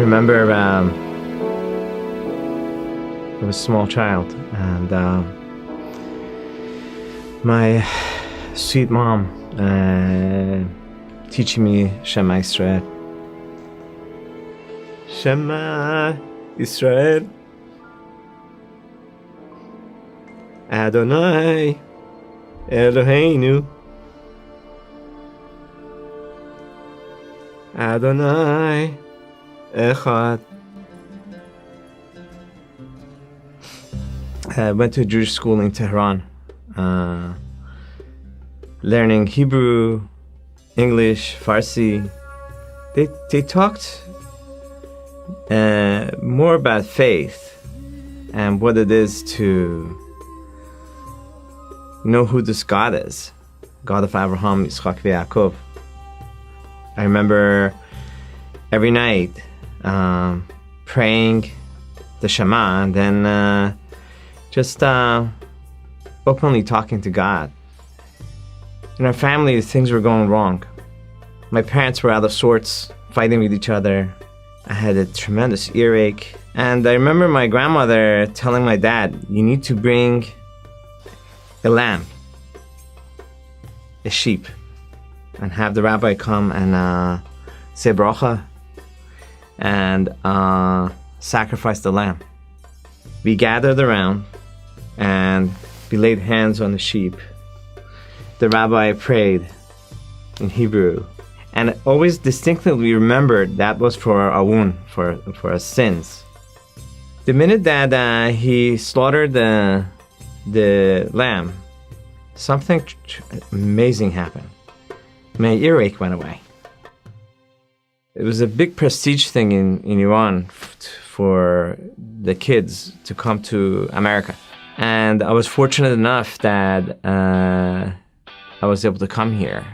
remember I was a small child, and my sweet mom teaching me Shema Israel. Shema Israel, Adonai Eloheinu, Adonai Echad. I went to a Jewish school in Tehran, learning Hebrew, English, Farsi. They talked more about faith and what it is to know who this God is, God of Abraham, Yitzchak, and Yaakov. I remember every night praying the Shema and then just openly talking to God. In our family, things were going wrong. My parents were out of sorts, fighting with each other. I had a tremendous earache. And I remember my grandmother telling my dad, you need to bring a lamb, a sheep, and have the rabbi come and say bracha and sacrifice the lamb. We gathered around and we laid hands on the sheep. The rabbi prayed in Hebrew, and I always distinctly remembered that was for our awun, for our sins. The minute that he slaughtered the lamb, something amazing happened. My earache went away. It was a big prestige thing in Iran for the kids to come to America. And I was fortunate enough that I was able to come here.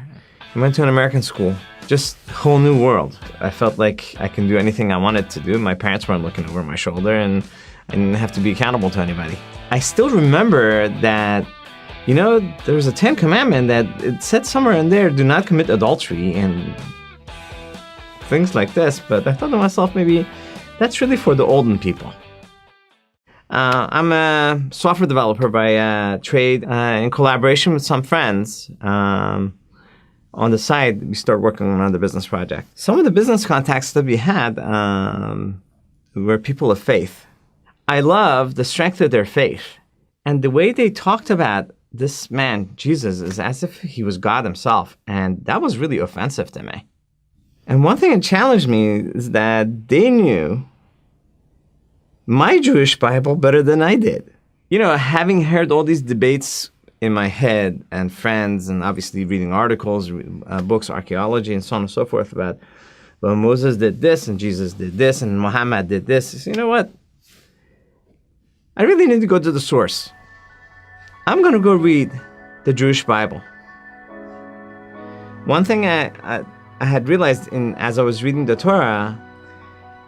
I went to an American school, just a whole new world. I felt like I can do anything I wanted to do. My parents weren't looking over my shoulder, and I didn't have to be accountable to anybody. I still remember that, you know, there was a 10th commandment that it said somewhere in there, do not commit adultery and things like this. But I thought to myself, maybe that's really for the olden people. I'm a software developer by trade. In collaboration with some friends, on the side, we start working on another business project. Some of the business contacts that we had were people of faith. I love the strength of their faith. And the way they talked about this man, Jesus, is as if he was God himself. And that was really offensive to me. And one thing that challenged me is that they knew my Jewish Bible better than I did. You know, having heard all these debates in my head and friends, and obviously reading articles, books, archaeology, and so on and so forth about, well, Moses did this, and Jesus did this, and Muhammad did this. You know what? I really need to go to the source. I'm going to go read the Jewish Bible. One thing I had realized as I was reading the Torah,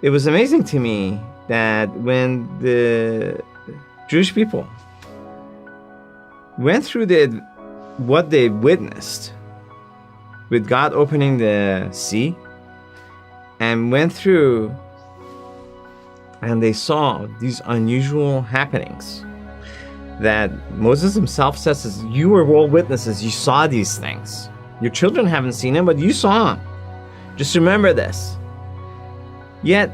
it was amazing to me that when the Jewish people went through what they witnessed with God opening the sea and went through and they saw these unusual happenings that Moses himself says, you were all witnesses, you saw these things. Your children haven't seen them, but you saw them. Just remember this. Yet,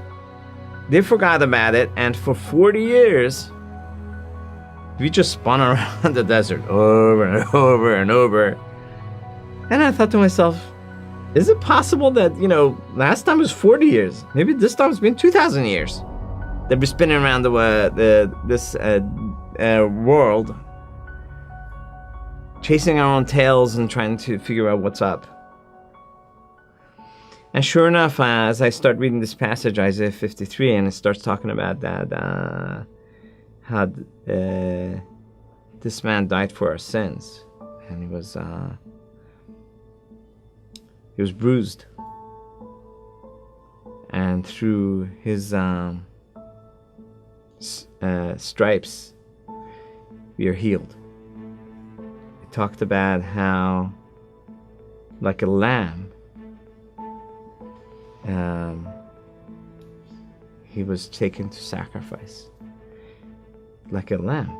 they forgot about it, and for 40 years, we just spun around the desert over and over and over. And I thought to myself, is it possible that, last time was 40 years, maybe this time it's been 2,000 years, that we're spinning around this world, chasing our own tails and trying to figure out what's up. And sure enough, as I start reading this passage, Isaiah 53, and it starts talking about that, how this man died for our sins, and he was bruised, and through his stripes, we are healed. It talked about how, like a lamb, he was taken to sacrifice. Like a lamb.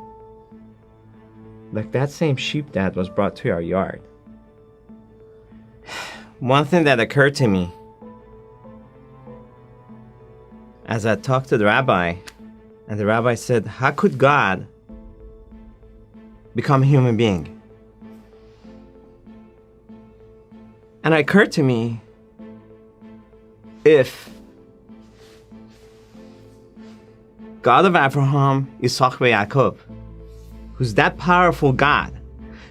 Like that same sheep that was brought to our yard. One thing that occurred to me as I talked to the rabbi, and the rabbi said, how could God become a human being? And it occurred to me, if God of Abraham, Isaac, and Jacob, who's that powerful God,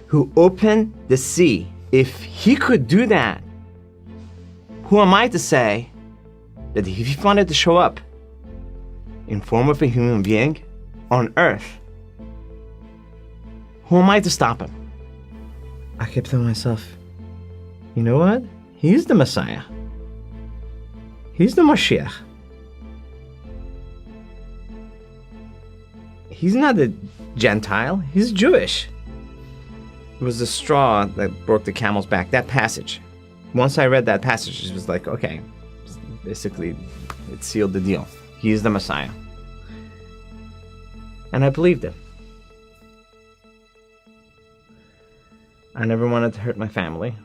who opened the sea, if he could do that, who am I to say that if he wanted to show up in form of a human being on earth, who am I to stop him? I kept telling myself, you know what? He's the Messiah. He's the Mashiach. He's not a Gentile, he's Jewish. It was the straw that broke the camel's back, that passage. Once I read that passage, it was like, okay, basically, it sealed the deal. He is the Messiah. And I believed him. I never wanted to hurt my family.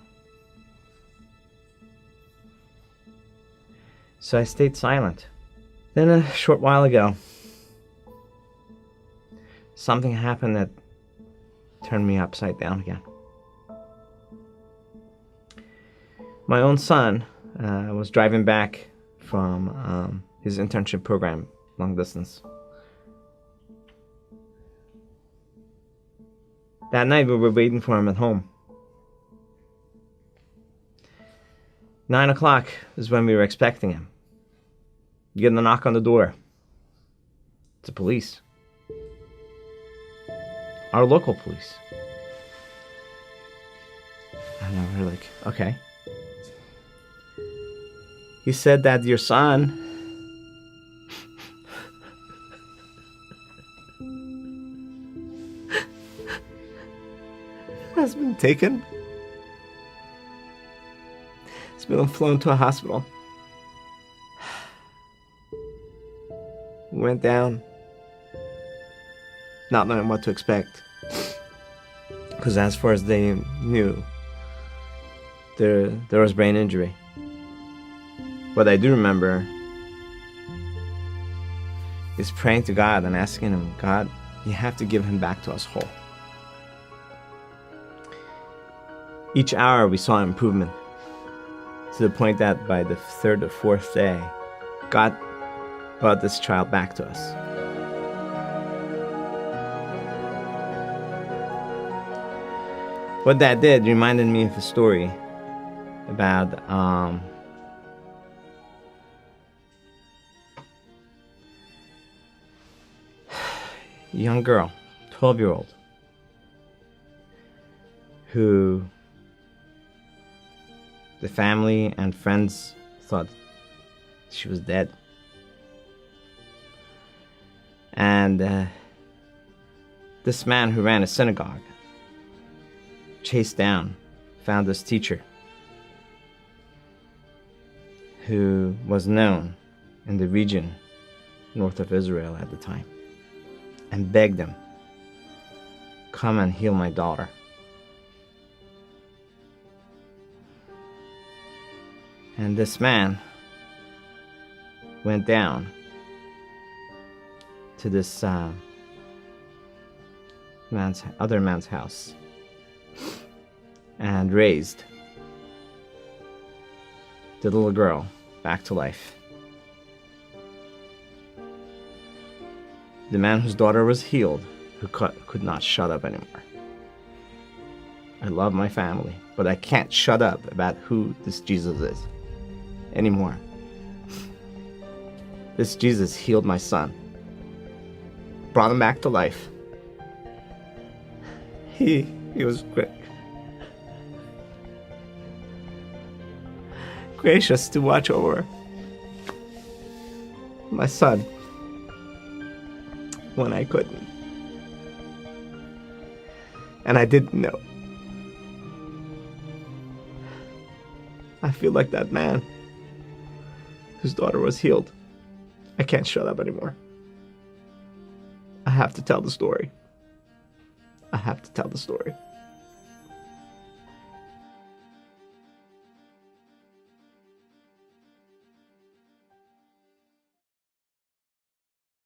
So I stayed silent. Then a short while ago, something happened that turned me upside down again. My own son was driving back from his internship program, long distance. That night we were waiting for him at home. 9 o'clock is when we were expecting him. You get a knock on the door. It's the police. Our local police. And we're like, okay. He said that your son has been taken. He's been flown to a hospital. We went down, not knowing what to expect. Because as far as they knew, there was brain injury. What I do remember is praying to God and asking him, God, you have to give him back to us whole. Each hour we saw improvement, to the point that by the third or fourth day, God brought this child back to us. What that did reminded me of a story about a young girl, 12-year-old, who the family and friends thought she was dead. And this man who ran a synagogue chased down, found this teacher who was known in the region north of Israel at the time, and begged him, come and heal my daughter. And this man went down to this other man's house and raised the little girl back to life. The man whose daughter was healed, who could not shut up anymore. I love my family, but I can't shut up about who this Jesus is anymore. This Jesus healed my son, brought him back to life. He was gracious to watch over my son when I couldn't. And I didn't know. I feel like that man whose daughter was healed. I can't shut up anymore. I have to tell the story. I have to tell the story.